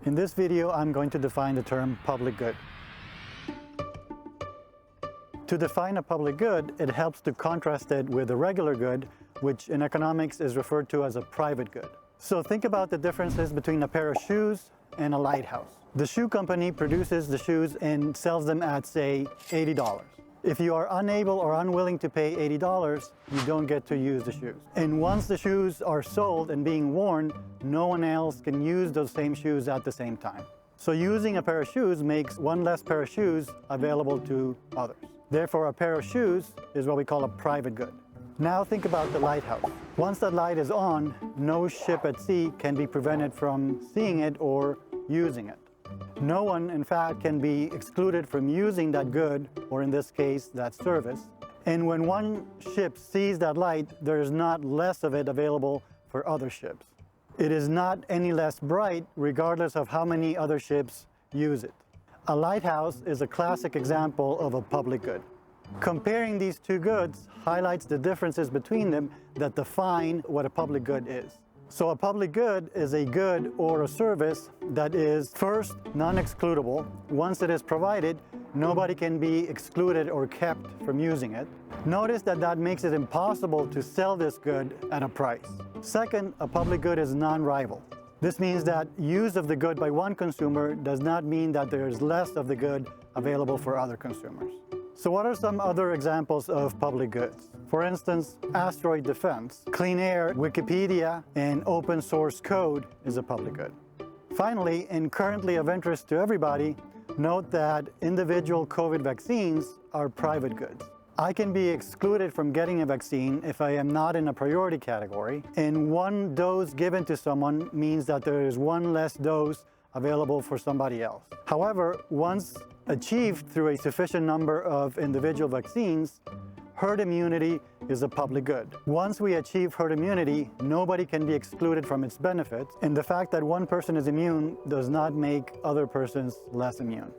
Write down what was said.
In this video, I'm going to define the term public good. To define a public good, it helps to contrast it with a regular good, which in economics is referred to as a private good. So think about the differences between a pair of shoes and a lighthouse. The shoe company produces the shoes and sells them at, say, $80. If you are unable or unwilling to pay $80, you don't get to use the shoes. And once the shoes are sold and being worn, no one else can use those same shoes at the same time. So using a pair of shoes makes one less pair of shoes available to others. Therefore, a pair of shoes is what we call a private good. Now think about the lighthouse. Once that light is on, no ship at sea can be prevented from seeing it or using it. No one, in fact, can be excluded from using that good, or in this case, that service. And when one ship sees that light, there is not less of it available for other ships. It is not any less bright, regardless of how many other ships use it. A lighthouse is a classic example of a public good. Comparing these two goods highlights the differences between them that define what a public good is. So a public good is a good or a service that is, first, non-excludable. Once it is provided, nobody can be excluded or kept from using it. Notice that that makes it impossible to sell this good at a price. Second, a public good is non-rival. This means that use of the good by one consumer does not mean that there is less of the good available for other consumers. So what are some other examples of public goods? For instance, asteroid defense, clean air, Wikipedia, and open source code is a public good. Finally, and currently of interest to everybody, note that individual COVID vaccines are private goods. I can be excluded from getting a vaccine if I am not in a priority category, and one dose given to someone means that there is one less dose available for somebody else. However, once achieved through a sufficient number of individual vaccines, herd immunity is a public good. Once we achieve herd immunity, nobody can be excluded from its benefits, and the fact that one person is immune does not make other persons less immune.